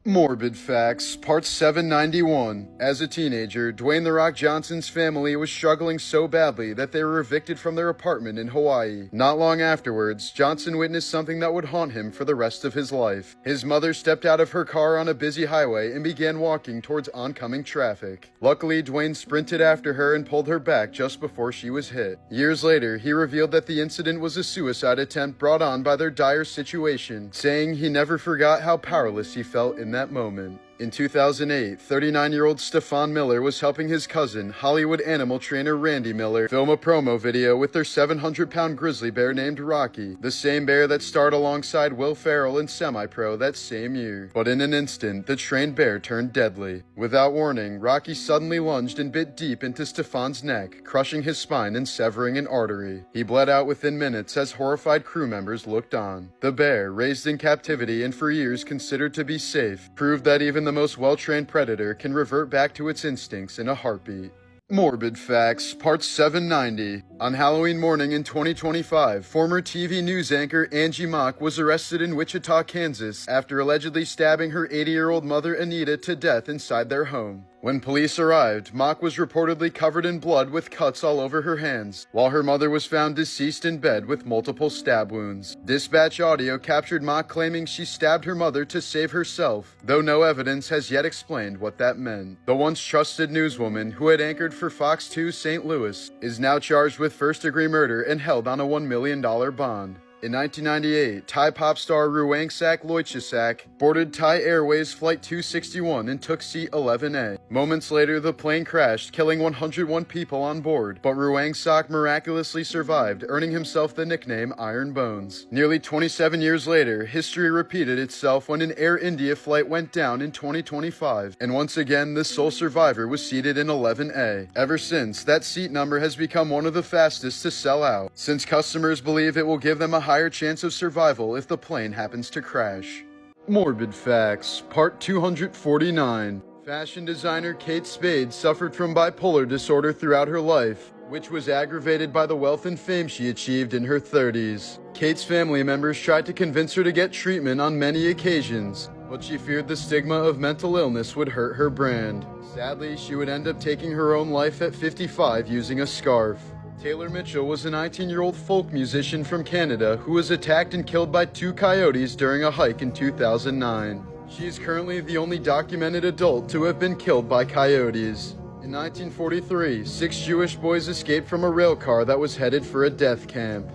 Morbid Facts, Part 791. As a teenager, Dwayne "The Rock" Johnson's family was struggling so badly that they were evicted from their apartment in Hawaii. Not long afterwards, Johnson witnessed something that would haunt him for the rest of his life. His mother stepped out of her car on a busy highway and began walking towards oncoming traffic. Luckily, Dwayne sprinted after her and pulled her back just before she was hit. Years later, he revealed that the incident was a suicide attempt brought on by their dire situation, saying he never forgot how powerless he felt in that moment. In 2008, 39-year-old Stefan Miller was helping his cousin, Hollywood animal trainer Randy Miller, film a promo video with their 700-pound grizzly bear named Rocky, the same bear that starred alongside Will Ferrell in Semi-Pro that same year. But in an instant, the trained bear turned deadly. Without warning, Rocky suddenly lunged and bit deep into Stefan's neck, crushing his spine and severing an artery. He bled out within minutes as horrified crew members looked on. The bear, raised in captivity and for years considered to be safe, proved that even the most well-trained predator can revert back to its instincts in a heartbeat. Morbid Facts, Part 790. On Halloween morning in 2025, former TV news anchor Angie Mock was arrested in Wichita, Kansas, after allegedly stabbing her 80-year-old mother Anita to death inside their home. When police arrived, Mock was reportedly covered in blood with cuts all over her hands, while her mother was found deceased in bed with multiple stab wounds. Dispatch audio captured Mock claiming she stabbed her mother to save herself, though no evidence has yet explained what that meant. The once trusted newswoman, who had anchored for Fox 2 St. Louis, is now charged with first-degree murder and held on a $1 million bond. In 1998, Thai pop star Ruangsak Loichasak boarded Thai Airways Flight 261 and took seat 11A. Moments later, the plane crashed, killing 101 people on board, but Ruangsak miraculously survived, earning himself the nickname Iron Bones. Nearly 27 years later, history repeated itself when an Air India flight went down in 2025, and once again, the sole survivor was seated in 11A. Ever since, that seat number has become one of the fastest to sell out, since customers believe it will give them a higher chance of survival if the plane happens to crash. Morbid Facts, Part 249. Fashion designer Kate Spade suffered from bipolar disorder throughout her life, which was aggravated by the wealth and fame she achieved in her 30s. Kate's family members tried to convince her to get treatment on many occasions, but she feared the stigma of mental illness would hurt her brand. Sadly, she would end up taking her own life at 55 using a scarf. Taylor Mitchell was a 19-year-old folk musician from Canada who was attacked and killed by 2 coyotes during a hike in 2009. She is currently the only documented adult to have been killed by coyotes. In 1943, 6 Jewish boys escaped from a rail car that was headed for a death camp.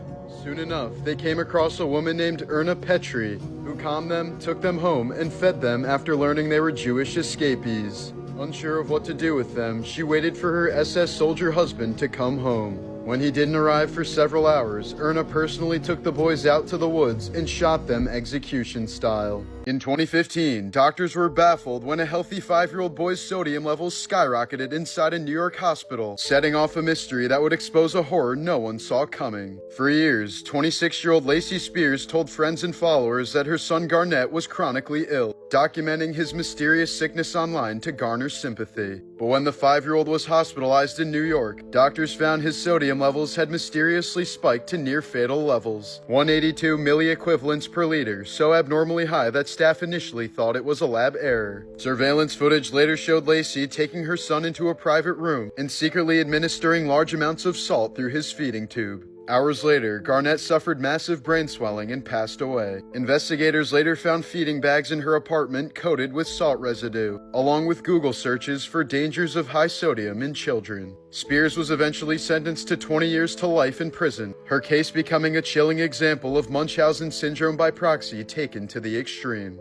Soon enough, they came across a woman named Erna Petri, who calmed them, took them home, and fed them after learning they were Jewish escapees. Unsure of what to do with them, she waited for her SS soldier husband to come home. When he didn't arrive for several hours, Erna personally took the boys out to the woods and shot them execution style. In 2015, doctors were baffled when a healthy 5-year-old boy's sodium levels skyrocketed inside a New York hospital, setting off a mystery that would expose a horror no one saw coming. For years, 26-year-old Lacey Spears told friends and followers that her son Garnett was chronically ill, documenting his mysterious sickness online to garner sympathy. But when the 5-year-old was hospitalized in New York, doctors found his sodium levels had mysteriously spiked to near-fatal levels, 182 milliequivalents per liter, so abnormally high that staff initially thought it was a lab error. Surveillance footage later showed Lacey taking her son into a private room and secretly administering large amounts of salt through his feeding tube. Hours later, Garnett suffered massive brain swelling and passed away. Investigators later found feeding bags in her apartment coated with salt residue, along with Google searches for dangers of high sodium in children. Spears was eventually sentenced to 20 years to life in prison, her case becoming a chilling example of Munchausen syndrome by proxy taken to the extreme.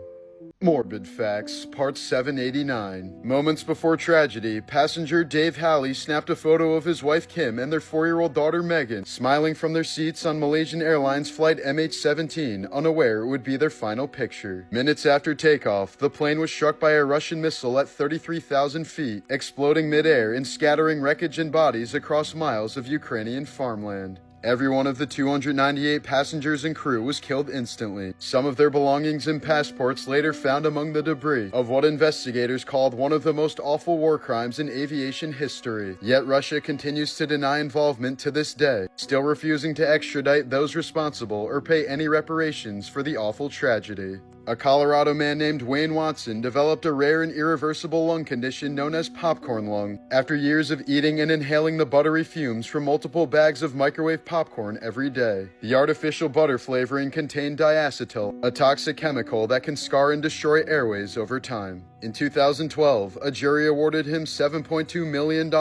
Morbid Facts, Part 789. Moments before tragedy, passenger Dave Halley snapped a photo of his wife Kim and their 4-year-old daughter Megan, smiling from their seats on Malaysian Airlines flight MH17, unaware it would be their final picture. Minutes after takeoff, the plane was struck by a Russian missile at 33,000 feet, exploding mid-air and scattering wreckage and bodies across miles of Ukrainian farmland. Every one of the 298 passengers and crew was killed instantly. Some of their belongings and passports later found among the debris of what investigators called one of the most awful war crimes in aviation history. Yet Russia continues to deny involvement to this day, still refusing to extradite those responsible or pay any reparations for the awful tragedy. A Colorado man named Wayne Watson developed a rare and irreversible lung condition known as popcorn lung after years of eating and inhaling the buttery fumes from multiple bags of microwave popcorn every day. The artificial butter flavoring contained diacetyl, a toxic chemical that can scar and destroy airways over time. In 2012, a jury awarded him $7.2 million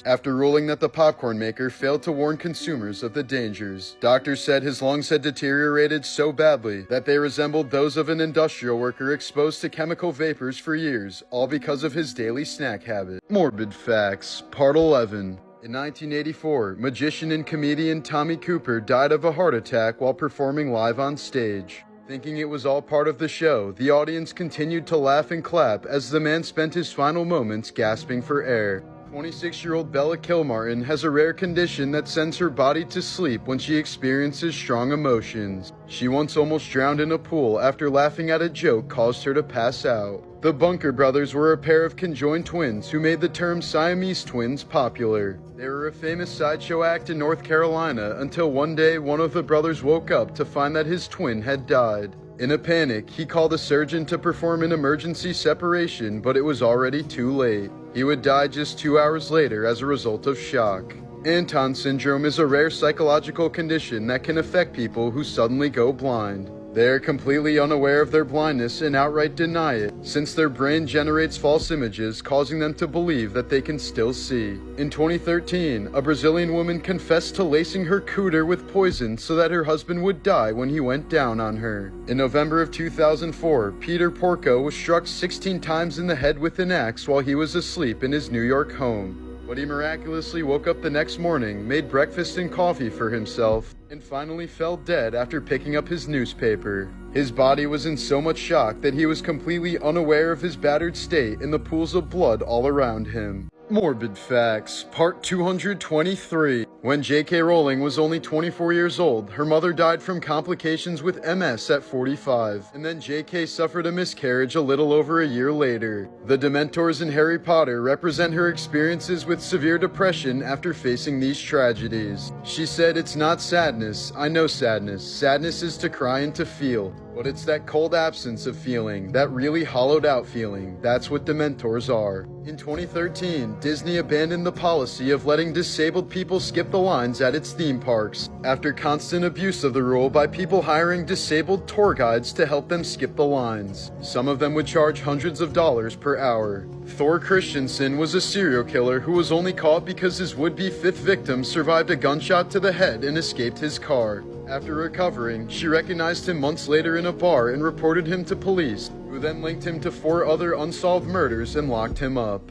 after ruling that the popcorn maker failed to warn consumers of the dangers. Doctors said his lungs had deteriorated so badly that they resembled those of an industrial worker exposed to chemical vapors for years, all because of his daily snack habit. Morbid Facts, Part 11. In 1984, magician and comedian Tommy Cooper died of a heart attack while performing live on stage. Thinking it was all part of the show, the audience continued to laugh and clap as the man spent his final moments gasping for air. 26-year-old Bella Kilmartin has a rare condition that sends her body to sleep when she experiences strong emotions. She once almost drowned in a pool after laughing at a joke caused her to pass out. The Bunker brothers were a pair of conjoined twins who made the term Siamese twins popular. They were a famous sideshow act in North Carolina until one day one of the brothers woke up to find that his twin had died. In a panic, he called a surgeon to perform an emergency separation, but it was already too late. He would die just 2 hours later as a result of shock. Anton syndrome is a rare psychological condition that can affect people who suddenly go blind. They are completely unaware of their blindness and outright deny it, since their brain generates false images, causing them to believe that they can still see. In 2013, a Brazilian woman confessed to lacing her cooter with poison so that her husband would die when he went down on her. In November of 2004, Peter Porco was struck 16 times in the head with an axe while he was asleep in his New York home. But he miraculously woke up the next morning, made breakfast and coffee for himself, and finally fell dead after picking up his newspaper. His body was in so much shock that he was completely unaware of his battered state and the pools of blood all around him. Morbid Facts, Part 223. When J.K. Rowling was only 24 years old, her mother died from complications with MS at 45, and then J.K. suffered a miscarriage a little over a year later. The Dementors in Harry Potter represent her experiences with severe depression after facing these tragedies. She said, "It's not sadness. I know sadness. Sadness is to cry and to feel. But it's that cold absence of feeling, that really hollowed out feeling. That's what Dementors are." In 2013, Disney abandoned the policy of letting disabled people skip the lines at its theme parks, after constant abuse of the rule by people hiring disabled tour guides to help them skip the lines. Some of them would charge hundreds of dollars per hour. Thor Christensen was a serial killer who was only caught because his would-be fifth victim survived a gunshot to the head and escaped his car. After recovering, she recognized him months later in a bar and reported him to police, who then linked him to 4 other unsolved murders and locked him up.